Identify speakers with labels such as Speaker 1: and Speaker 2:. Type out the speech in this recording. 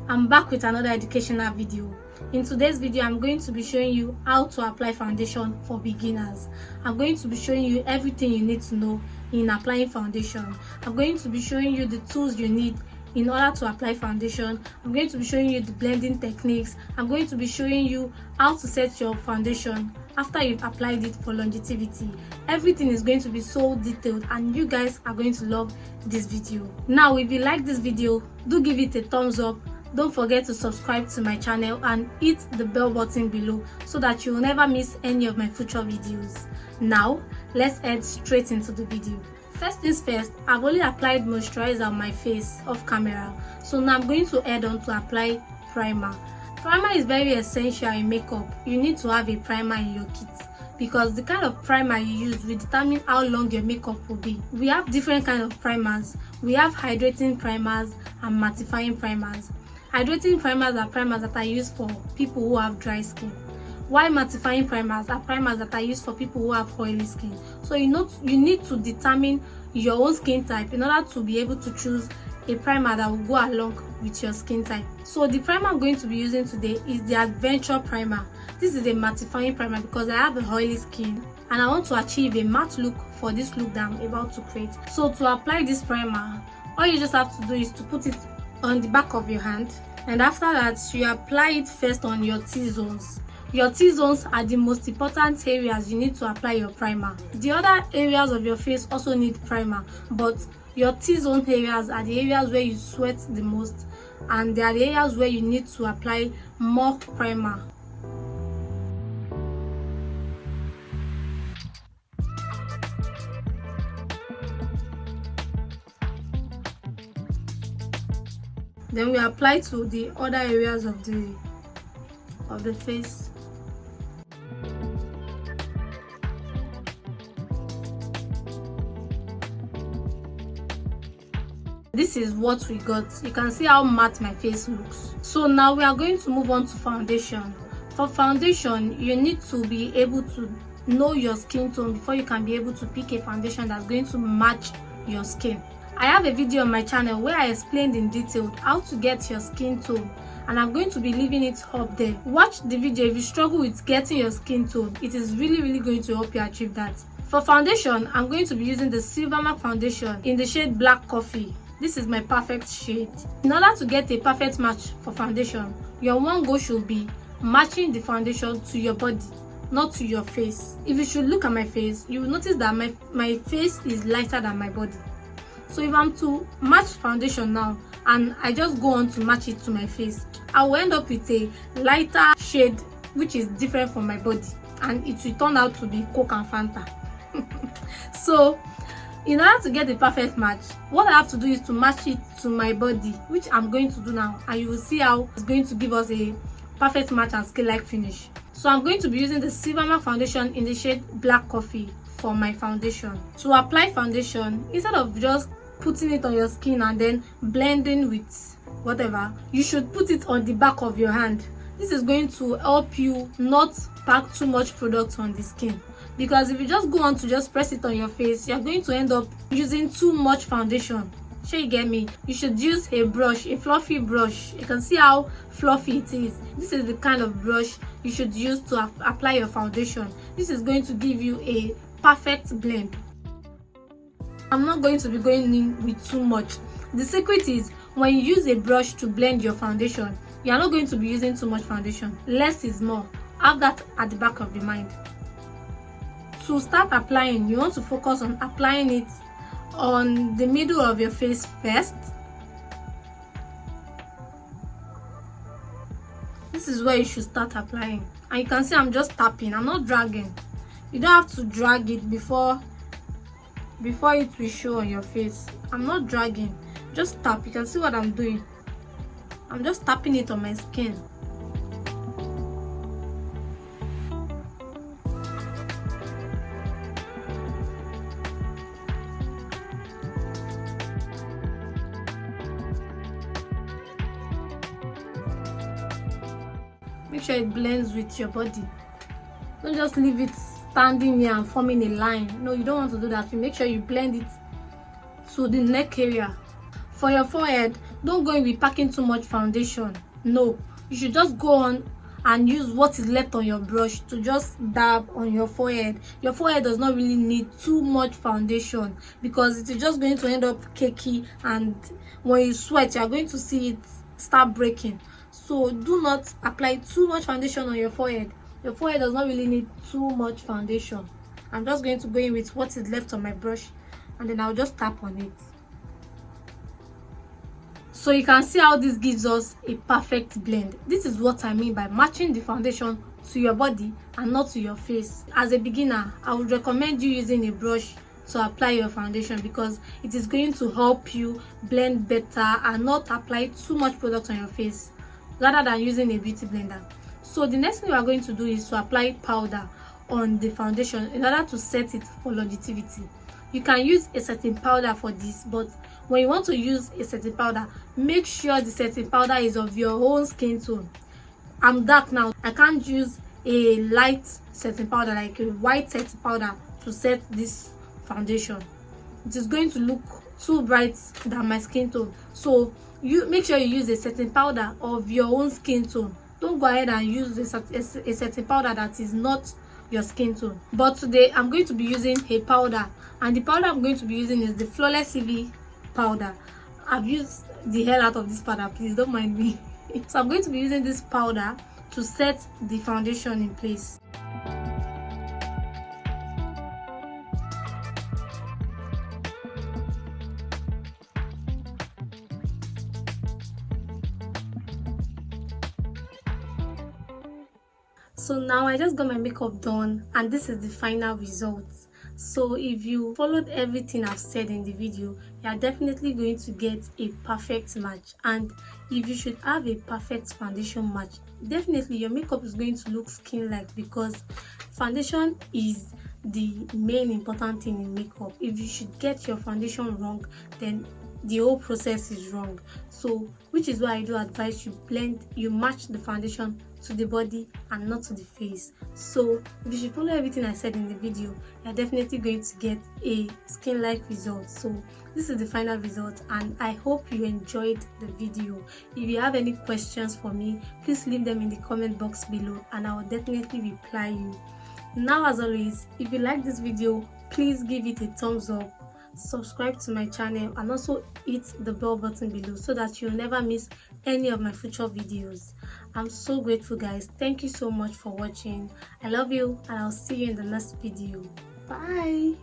Speaker 1: I'm back with another educational video. In today's video, I'm going to be showing you how to apply foundation for beginners. I'm going to be showing you everything you need to know in applying foundation. I'm going to be showing you the tools you need in order to apply foundation. I'm going to be showing you the blending techniques. I'm going to be showing you how to set your foundation after you've applied it for longevity. Everything is going to be so detailed and you guys are going to love this video. Now, if you like this video, do give it a thumbs up. Don't forget to subscribe to my channel and hit the bell button below so that you will never miss any of my future videos. Now, let's head straight into the video. First things first, I've only applied moisturizer on my face off camera. So now I'm going to head on to apply primer. Primer is very essential in makeup. You need to have a primer in your kit because the kind of primer you use will determine how long your makeup will be. We have different kinds of primers. We have hydrating primers and mattifying primers. Hydrating primers are primers that are used for people who have dry skin, while mattifying primers are primers that are used for people who have oily skin. So you need to determine your own skin type in order to be able to choose a primer that will go along with your skin type. So the primer I'm going to be using today is the Adventure Primer. This is a mattifying primer because I have a oily skin and I want to achieve a matte look for this look that I'm about to create. So to apply this primer, all you just have to do is to put it on the back of your hand, and after that you apply it first on your T-zones. Your T-zones are the most important areas you need to apply your primer. The other areas of your face also need primer, but your T-zone areas are the areas where you sweat the most, and they are the areas where you need to apply more primer. Then we apply to the other areas of the face. This is what we got. You can see how matte my face looks. So now we are going to move on to foundation. For foundation, you need to be able to know your skin tone before you can be able to pick a foundation that's going to match your skin. I have a video on my channel where I explained in detail how to get your skin tone, and I'm going to be leaving it up there. Watch the video if you struggle with getting your skin tone. It is really going to help you achieve that. For foundation, I'm going to be using the Silvermark foundation in the shade Black Coffee. This is my perfect shade. In order to get a perfect match for foundation, your one goal should be matching the foundation to your body, not to your face. If you should look at my face, you will notice that my face is lighter than my body. So if I'm to match foundation now and I just go on to match it to my face, I will end up with a lighter shade which is different from my body, and it will turn out to be Coke and Fanta. So in order to get the perfect match, what I have to do is to match it to my body, which I'm going to do now, and you will see how it's going to give us a perfect match and skin-like finish. So I'm going to be using the Silvermark foundation in the shade Black Coffee for my foundation. To apply foundation, instead of just putting it on your skin and then blending with whatever, you should put it on the back of your hand. This is going to help you not pack too much product on the skin, because if you just go on to just press it on your face, you're going to end up using too much foundation. Sure, you get me? You should use a brush, a fluffy brush. You can see how fluffy it is. This is the kind of brush you should use to apply your foundation. This is going to give you a perfect blend. I'm not going to be going in with too much. The secret is when you use a brush to blend your foundation, you are not going to be using too much foundation. Less is more. Have that at the back of your mind. To start applying, you want to focus on applying it on the middle of your face first. This is where you should start applying, and you can see I'm just tapping. I'm not dragging. You don't have to drag it before it will show on your face. I'm not dragging, just tap. You can see what I'm doing. I'm just tapping it on my skin. Make sure it blends with your body. Don't just leave it standing here and forming a line. No, you don't want to do that. You make sure you blend it to the neck area. For your forehead, Don't go in with packing too much foundation. No, you should just go on and use what is left on your brush to just dab on your forehead. Your forehead does not really need too much foundation because it is just going to end up cakey, and when you sweat you are going to see it start breaking. So do not apply too much foundation on your forehead. Your forehead does not really need too much foundation. I'm just going to go in with what is left on my brush, and then I'll just tap on it. So you can see how this gives us a perfect blend. This is what I mean by matching the foundation to your body and not to your face. As a beginner, I would recommend you using a brush to apply your foundation because it is going to help you blend better and not apply too much product on your face rather than using a beauty blender. So the next thing we are going to do is to apply powder on the foundation in order to set it for longevity. You can use a setting powder for this, but when you want to use a setting powder, make sure the setting powder is of your own skin tone. I'm dark now. I can't use a light setting powder like a white setting powder to set this foundation. It is going to look too bright than my skin tone. So you make sure you use a setting powder of your own skin tone. Don't go ahead and use a setting powder that is not your skin tone. But today I'm going to be using a powder, and the powder I'm going to be using is the Flawless CV powder. I've used the hell out of this powder, please don't mind me. So I'm going to be using this powder to set the foundation in place. So now I just got my makeup done, and this is the final result. So if you followed everything I've said in the video, you are definitely going to get a perfect match. And if you should have a perfect foundation match, definitely your makeup is going to look skin-like, because foundation is the main important thing in makeup. If you should get your foundation wrong, then the whole process is wrong. So which is why I do advise you match the foundation to the body and not to the face. So if you should follow everything I said in the video, you're definitely going to get a skin-like result. So this is the final result, and I hope you enjoyed the video. If you have any questions for me, please leave them in the comment box below and I will definitely reply you. Now, as always, if you like this video, please give it a thumbs up, subscribe to my channel, and also hit the bell button below so that you'll never miss any of my future videos. I'm so grateful, guys. Thank you so much for watching. I love you, and I'll see you in the next video. Bye.